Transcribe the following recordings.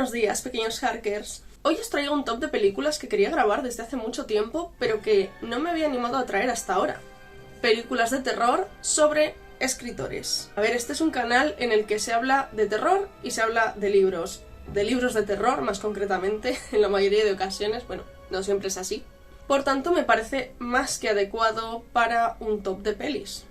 Buenos días, pequeños hackers. Hoy os traigo un top de películas que quería grabar desde hace mucho tiempo, pero que no me había animado a traer hasta ahora. Películas de terror sobre escritores. A ver, este es un canal en el que se habla de terror y se habla de libros de terror más concretamente, en la mayoría de ocasiones, bueno, no siempre es así. Por tanto, me parece más que adecuado para un top de pelis.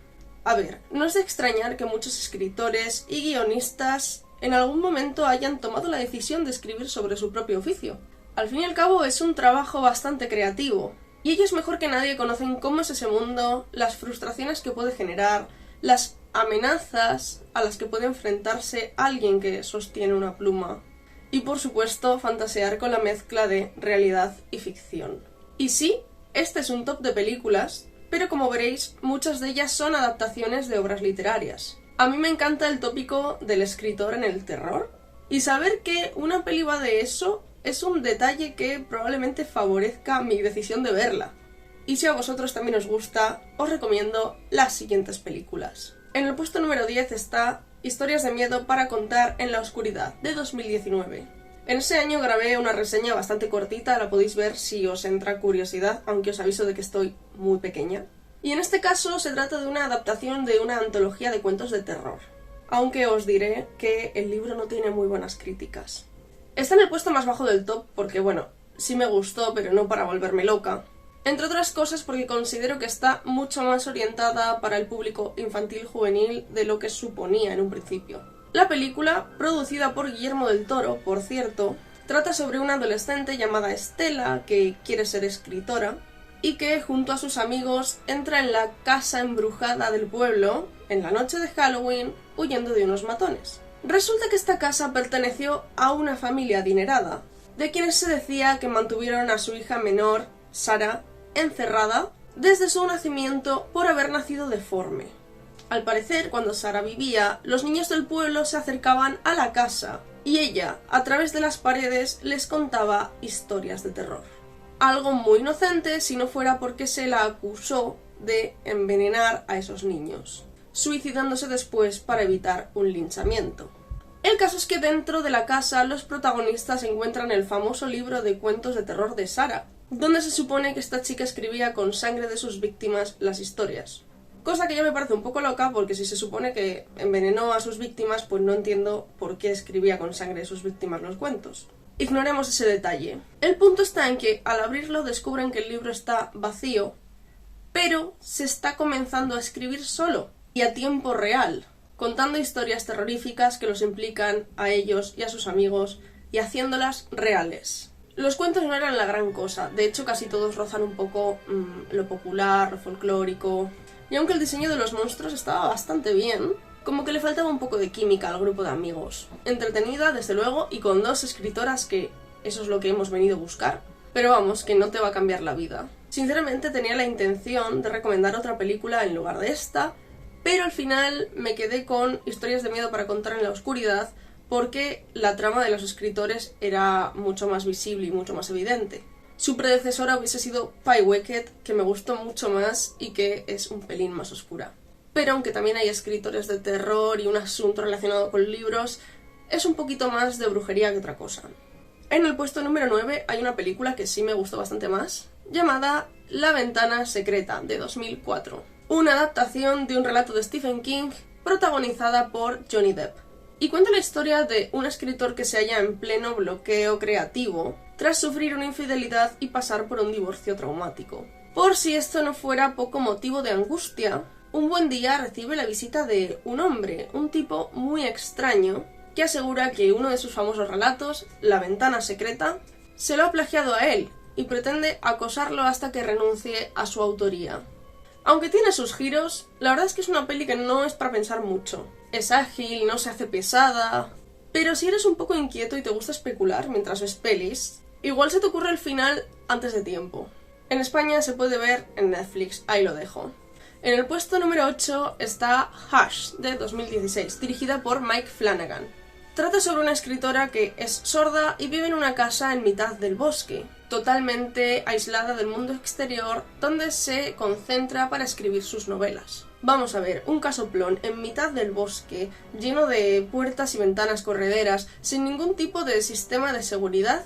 A ver, no es de extrañar que muchos escritores y guionistas en algún momento hayan tomado la decisión de escribir sobre su propio oficio. Al fin y al cabo es un trabajo bastante creativo, y ellos mejor que nadie conocen cómo es ese mundo, las frustraciones que puede generar, las amenazas a las que puede enfrentarse alguien que sostiene una pluma, y por supuesto fantasear con la mezcla de realidad y ficción. Y sí, este es un top de películas, pero como veréis, muchas de ellas son adaptaciones de obras literarias. A mí me encanta el tópico del escritor en el terror, y saber que una peli va de eso es un detalle que probablemente favorezca mi decisión de verla. Y si a vosotros también os gusta, os recomiendo las siguientes películas. En el puesto número 10 está Historias de miedo para contar en la oscuridad, de 2019. En ese año grabé una reseña bastante cortita, la podéis ver si os entra curiosidad, aunque os aviso de que estoy muy pequeña. Y en este caso se trata de una adaptación de una antología de cuentos de terror, aunque os diré que el libro no tiene muy buenas críticas. Está en el puesto más bajo del top porque, bueno, sí me gustó, pero no para volverme loca. Entre otras cosas porque considero que está mucho más orientada para el público infantil-juvenil de lo que suponía en un principio. La película, producida por Guillermo del Toro, por cierto, trata sobre una adolescente llamada Estela que quiere ser escritora y que, junto a sus amigos, entra en la casa embrujada del pueblo en la noche de Halloween huyendo de unos matones. Resulta que esta casa perteneció a una familia adinerada, de quienes se decía que mantuvieron a su hija menor, Sara, encerrada desde su nacimiento por haber nacido deforme. Al parecer, cuando Sara vivía, los niños del pueblo se acercaban a la casa y ella, a través de las paredes, les contaba historias de terror. Algo muy inocente si no fuera porque se la acusó de envenenar a esos niños, suicidándose después para evitar un linchamiento. El caso es que dentro de la casa los protagonistas encuentran el famoso libro de cuentos de terror de Sara, donde se supone que esta chica escribía con sangre de sus víctimas las historias. Cosa que ya me parece un poco loca porque si se supone que envenenó a sus víctimas, pues no entiendo por qué escribía con sangre de sus víctimas los cuentos. Ignoremos ese detalle. El punto está en que al abrirlo descubren que el libro está vacío, pero se está comenzando a escribir solo y a tiempo real, contando historias terroríficas que los implican a ellos y a sus amigos y haciéndolas reales. Los cuentos no eran la gran cosa, de hecho casi todos rozan un poco lo popular, lo folclórico, y aunque el diseño de los monstruos estaba bastante bien, como que le faltaba un poco de química al grupo de amigos. Entretenida, desde luego, y con dos escritoras que eso es lo que hemos venido a buscar, pero vamos, que no te va a cambiar la vida. Sinceramente tenía la intención de recomendar otra película en lugar de esta, pero al final me quedé con Historias de miedo para contar en la oscuridad porque la trama de los escritores era mucho más visible y mucho más evidente. Su predecesora hubiese sido Pyewacket, que me gustó mucho más y que es un pelín más oscura. Pero aunque también hay escritores de terror y un asunto relacionado con libros, es un poquito más de brujería que otra cosa. En el puesto número 9 hay una película que sí me gustó bastante más, llamada La ventana secreta, de 2004. Una adaptación de un relato de Stephen King protagonizada por Johnny Depp. Y cuenta la historia de un escritor que se halla en pleno bloqueo creativo tras sufrir una infidelidad y pasar por un divorcio traumático. Por si esto no fuera poco motivo de angustia, un buen día recibe la visita de un hombre, un tipo muy extraño, que asegura que uno de sus famosos relatos, La ventana secreta, se lo ha plagiado a él y pretende acosarlo hasta que renuncie a su autoría. Aunque tiene sus giros, la verdad es que es una peli que no es para pensar mucho. Es ágil, no se hace pesada, pero si eres un poco inquieto y te gusta especular mientras ves pelis, igual se te ocurre el final antes de tiempo. En España se puede ver en Netflix, ahí lo dejo. En el puesto número 8 está Hush, de 2016, dirigida por Mike Flanagan. Trata sobre una escritora que es sorda y vive en una casa en mitad del bosque, totalmente aislada del mundo exterior, donde se concentra para escribir sus novelas. Vamos a ver, un casoplón en mitad del bosque, lleno de puertas y ventanas correderas, sin ningún tipo de sistema de seguridad,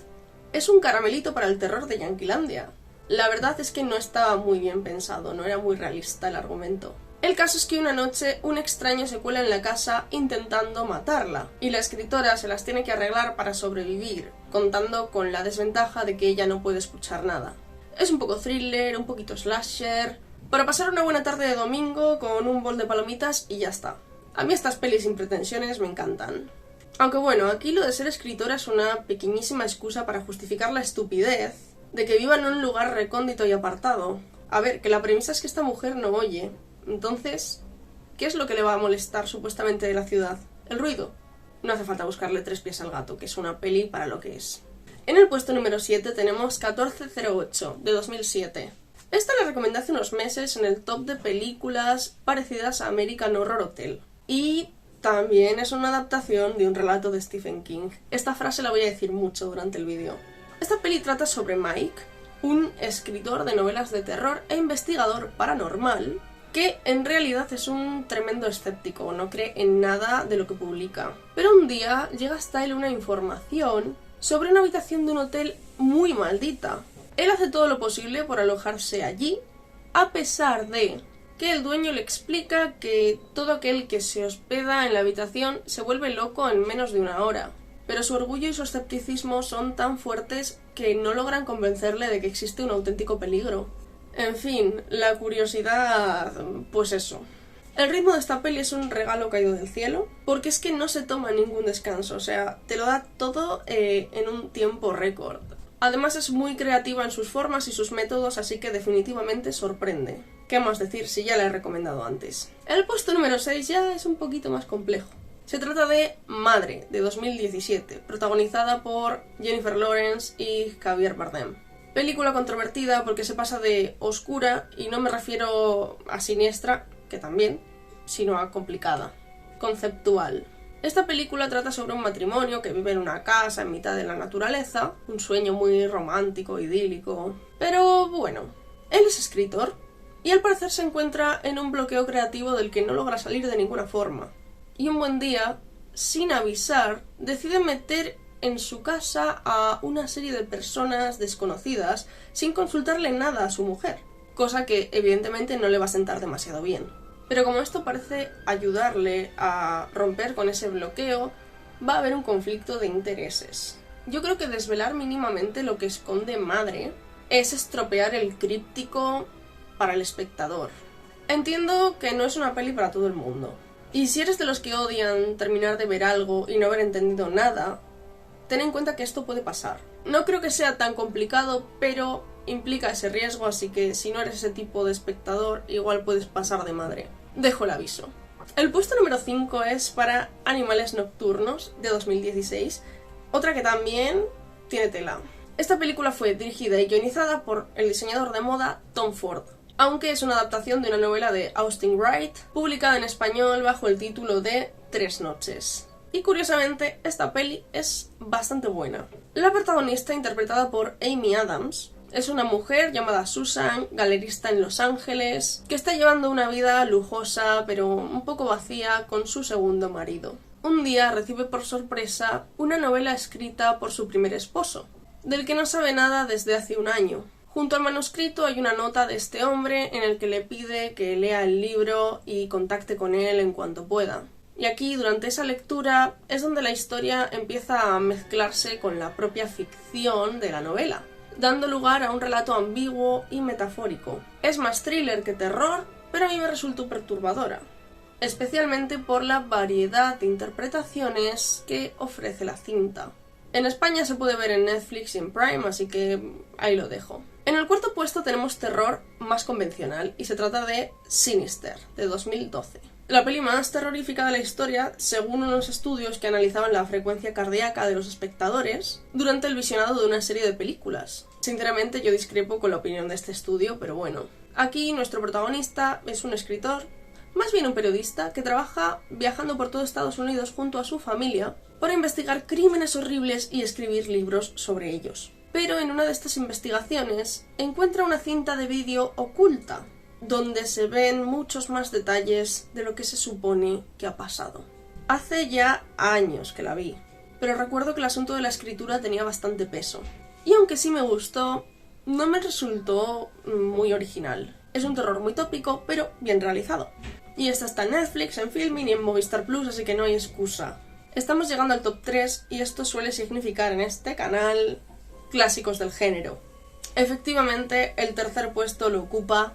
es un caramelito para el terror de Yanquilandia. La verdad es que no estaba muy bien pensado, no era muy realista el argumento. El caso es que una noche un extraño se cuela en la casa intentando matarla, y la escritora se las tiene que arreglar para sobrevivir, contando con la desventaja de que ella no puede escuchar nada. Es un poco thriller, un poquito slasher, para pasar una buena tarde de domingo con un bol de palomitas y ya está. A mí estas pelis sin pretensiones me encantan. Aunque bueno, aquí lo de ser escritora es una pequeñísima excusa para justificar la estupidez de que viva en un lugar recóndito y apartado. A ver, que la premisa es que esta mujer no oye. Entonces, ¿qué es lo que le va a molestar supuestamente de la ciudad? ¿El ruido? No hace falta buscarle 3 pies al gato, que es una peli para lo que es. En el puesto número 7 tenemos 1408, de 2007. Esta la recomendé hace unos meses en el top de películas parecidas a American Horror Hotel. Y también es una adaptación de un relato de Stephen King. Esta frase la voy a decir mucho durante el vídeo. Esta peli trata sobre Mike, un escritor de novelas de terror e investigador paranormal, que en realidad es un tremendo escéptico, no cree en nada de lo que publica. Pero un día llega hasta él una información sobre una habitación de un hotel muy maldita. Él hace todo lo posible por alojarse allí, a pesar de que el dueño le explica que todo aquel que se hospeda en la habitación se vuelve loco en menos de una hora. Pero su orgullo y su escepticismo son tan fuertes que no logran convencerle de que existe un auténtico peligro. En fin, la curiosidad, pues eso. El ritmo de esta peli es un regalo caído del cielo, porque es que no se toma ningún descanso, o sea, te lo da todo en un tiempo récord. Además es muy creativa en sus formas y sus métodos, así que definitivamente sorprende. ¿Qué más decir si ya la he recomendado antes? El puesto número 6 ya es un poquito más complejo. Se trata de Madre, de 2017, protagonizada por Jennifer Lawrence y Javier Bardem. Película controvertida porque se pasa de oscura, y no me refiero a siniestra, que también, sino a complicada, conceptual. Esta película trata sobre un matrimonio que vive en una casa en mitad de la naturaleza, un sueño muy romántico, idílico. Pero bueno, él es escritor y al parecer se encuentra en un bloqueo creativo del que no logra salir de ninguna forma. Y un buen día, sin avisar, decide meter en su casa a una serie de personas desconocidas sin consultarle nada a su mujer, cosa que evidentemente no le va a sentar demasiado bien. Pero como esto parece ayudarle a romper con ese bloqueo, va a haber un conflicto de intereses. Yo creo que desvelar mínimamente lo que esconde Madre es estropear el críptico para el espectador. Entiendo que no es una peli para todo el mundo. Y si eres de los que odian terminar de ver algo y no haber entendido nada, ten en cuenta que esto puede pasar. No creo que sea tan complicado, pero implica ese riesgo, así que si no eres ese tipo de espectador, igual puedes pasar de Madre. Dejo el aviso. El puesto número 5 es para Animales Nocturnos, de 2016, otra que también tiene tela. Esta película fue dirigida y guionizada por el diseñador de moda Tom Ford, aunque es una adaptación de una novela de Austin Wright, publicada en español bajo el título de 3 noches. Y curiosamente, esta peli es bastante buena. La protagonista, interpretada por Amy Adams, es una mujer llamada Susan, galerista en Los Ángeles, que está llevando una vida lujosa pero un poco vacía con su segundo marido. Un día recibe por sorpresa una novela escrita por su primer esposo, del que no sabe nada desde hace un año. Junto al manuscrito hay una nota de este hombre en el que le pide que lea el libro y contacte con él en cuanto pueda. Y aquí, durante esa lectura, es donde la historia empieza a mezclarse con la propia ficción de la novela, dando lugar a un relato ambiguo y metafórico. Es más thriller que terror, pero a mí me resultó perturbadora, especialmente por la variedad de interpretaciones que ofrece la cinta. En España se puede ver en Netflix y en Prime, así que ahí lo dejo. En el cuarto puesto tenemos terror más convencional, y se trata de Sinister, de 2012. La peli más terrorífica de la historia, según unos estudios que analizaban la frecuencia cardíaca de los espectadores durante el visionado de una serie de películas. Sinceramente yo discrepo con la opinión de este estudio, pero bueno. Aquí nuestro protagonista es un escritor, más bien un periodista, que trabaja viajando por todo Estados Unidos junto a su familia para investigar crímenes horribles y escribir libros sobre ellos. Pero en una de estas investigaciones encuentra una cinta de vídeo oculta, donde se ven muchos más detalles de lo que se supone que ha pasado. Hace ya años que la vi, pero recuerdo que el asunto de la escritura tenía bastante peso. Y aunque sí me gustó, no me resultó muy original. Es un terror muy tópico, pero bien realizado. Y esta está en Netflix, en Filmin y en Movistar Plus, así que no hay excusa. Estamos llegando al top 3 y esto suele significar en este canal clásicos del género. Efectivamente, el tercer puesto lo ocupa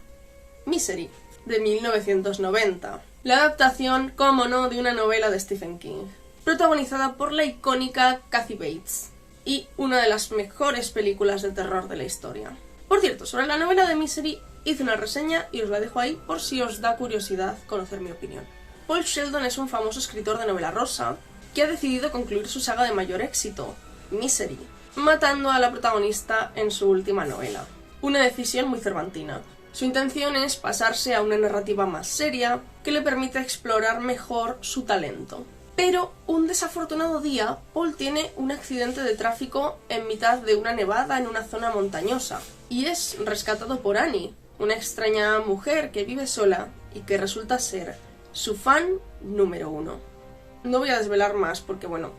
Misery, de 1990. La adaptación, como no, de una novela de Stephen King, protagonizada por la icónica Kathy Bates, y una de las mejores películas de terror de la historia. Por cierto, sobre la novela de Misery hice una reseña y os la dejo ahí por si os da curiosidad conocer mi opinión. Paul Sheldon es un famoso escritor de novela rosa que ha decidido concluir su saga de mayor éxito, Misery, matando a la protagonista en su última novela. Una decisión muy cervantina. Su intención es pasarse a una narrativa más seria que le permite explorar mejor su talento. Pero un desafortunado día, Paul tiene un accidente de tráfico en mitad de una nevada en una zona montañosa y es rescatado por Annie, una extraña mujer que vive sola y que resulta ser su fan número 1. No voy a desvelar más porque, bueno,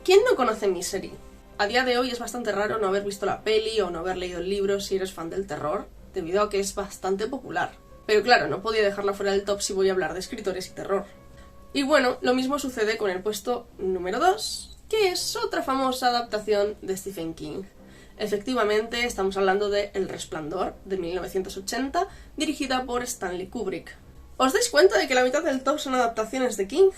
¿quién no conoce Misery? A día de hoy es bastante raro no haber visto la peli o no haber leído el libro si eres fan del terror, debido a que es bastante popular. Pero claro, no podía dejarla fuera del top si voy a hablar de escritores y terror. Y bueno, lo mismo sucede con el puesto número 2, que es otra famosa adaptación de Stephen King. Efectivamente, estamos hablando de El Resplandor, de 1980, dirigida por Stanley Kubrick. ¿Os dais cuenta de que la mitad del top son adaptaciones de King?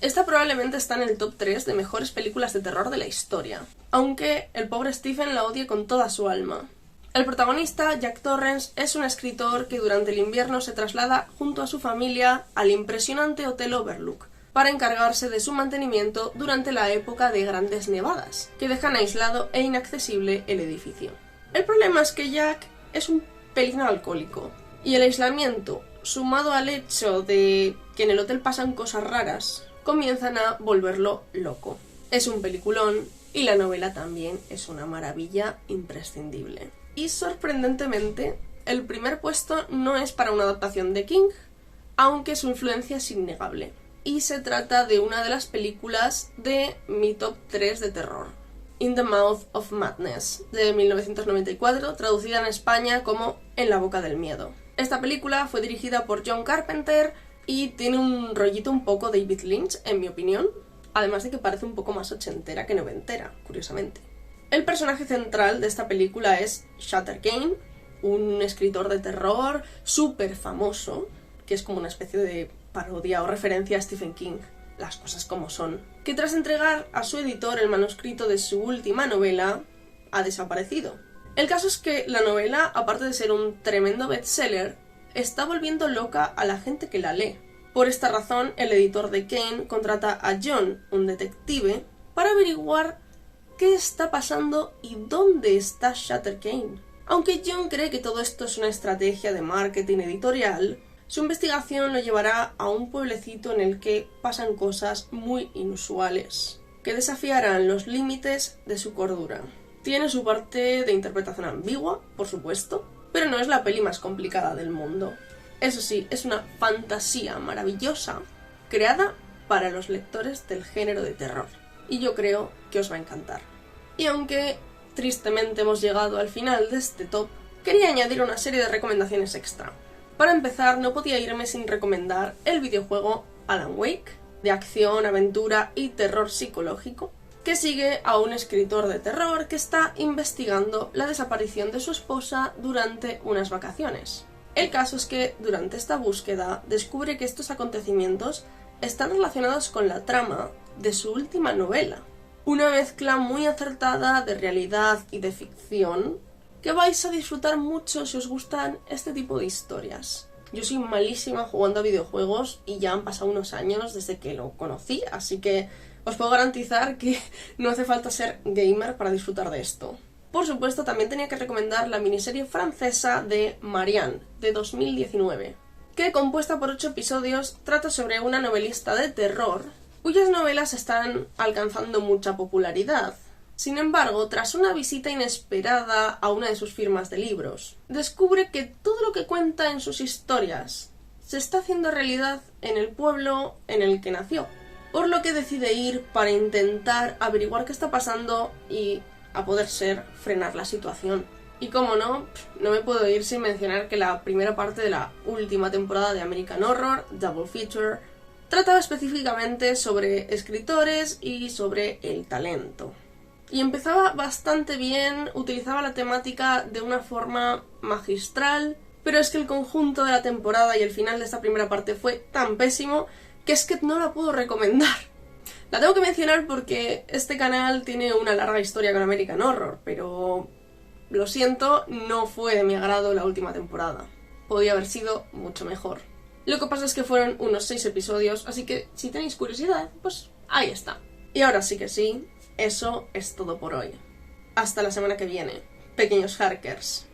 Esta probablemente está en el top 3 de mejores películas de terror de la historia, aunque el pobre Stephen la odie con toda su alma. El protagonista, Jack Torrance, es un escritor que durante el invierno se traslada junto a su familia al impresionante Hotel Overlook para encargarse de su mantenimiento durante la época de grandes nevadas, que dejan aislado e inaccesible el edificio. El problema es que Jack es un pelín alcohólico, y el aislamiento, sumado al hecho de que en el hotel pasan cosas raras, comienzan a volverlo loco. Es un peliculón y la novela también es una maravilla imprescindible. Y sorprendentemente, el primer puesto no es para una adaptación de King, aunque su influencia es innegable. Y se trata de una de las películas de mi top 3 de terror, In the Mouth of Madness, de 1994, traducida en España como En la boca del miedo. Esta película fue dirigida por John Carpenter y tiene un rollito un poco David Lynch, en mi opinión, además de que parece un poco más ochentera que noventera, curiosamente. El personaje central de esta película es Shutter Kane, un escritor de terror súper famoso, que es como una especie de parodia o referencia a Stephen King, las cosas como son, que tras entregar a su editor el manuscrito de su última novela, ha desaparecido. El caso es que la novela, aparte de ser un tremendo bestseller, está volviendo loca a la gente que la lee. Por esta razón, el editor de Kane contrata a John, un detective, para averiguar qué está pasando y dónde está Shutter Kane. Aunque John cree que todo esto es una estrategia de marketing editorial, su investigación lo llevará a un pueblecito en el que pasan cosas muy inusuales, que desafiarán los límites de su cordura. Tiene su parte de interpretación ambigua, por supuesto, pero no es la peli más complicada del mundo. Eso sí, es una fantasía maravillosa, creada para los lectores del género de terror. Y yo creo que os va a encantar. Y aunque tristemente hemos llegado al final de este top, quería añadir una serie de recomendaciones extra. Para empezar, no podía irme sin recomendar el videojuego Alan Wake, de acción, aventura y terror psicológico, que sigue a un escritor de terror que está investigando la desaparición de su esposa durante unas vacaciones. El caso es que durante esta búsqueda descubre que estos acontecimientos están relacionados con la trama de su última novela. Una mezcla muy acertada de realidad y de ficción que vais a disfrutar mucho si os gustan este tipo de historias. Yo soy malísima jugando a videojuegos y ya han pasado unos años desde que lo conocí, así que os puedo garantizar que no hace falta ser gamer para disfrutar de esto. Por supuesto, también tenía que recomendar la miniserie francesa de Marianne, de 2019, que, compuesta por 8 episodios, trata sobre una novelista de terror cuyas novelas están alcanzando mucha popularidad. Sin embargo, tras una visita inesperada a una de sus firmas de libros, descubre que todo lo que cuenta en sus historias se está haciendo realidad en el pueblo en el que nació, por lo que decide ir para intentar averiguar qué está pasando y, a poder ser, frenar la situación. Y como no me puedo ir sin mencionar que la primera parte de la última temporada de American Horror, Double Feature, trataba específicamente sobre escritores y sobre el talento. Y empezaba bastante bien, utilizaba la temática de una forma magistral, pero es que el conjunto de la temporada y el final de esta primera parte fue tan pésimo que es que no la puedo recomendar. La tengo que mencionar porque este canal tiene una larga historia con American Horror, pero lo siento, no fue de mi agrado la última temporada. Podía haber sido mucho mejor. Lo que pasa es que fueron unos 6 episodios, así que si tenéis curiosidad, pues ahí está. Y ahora sí que sí, eso es todo por hoy. Hasta la semana que viene, pequeños Harkers.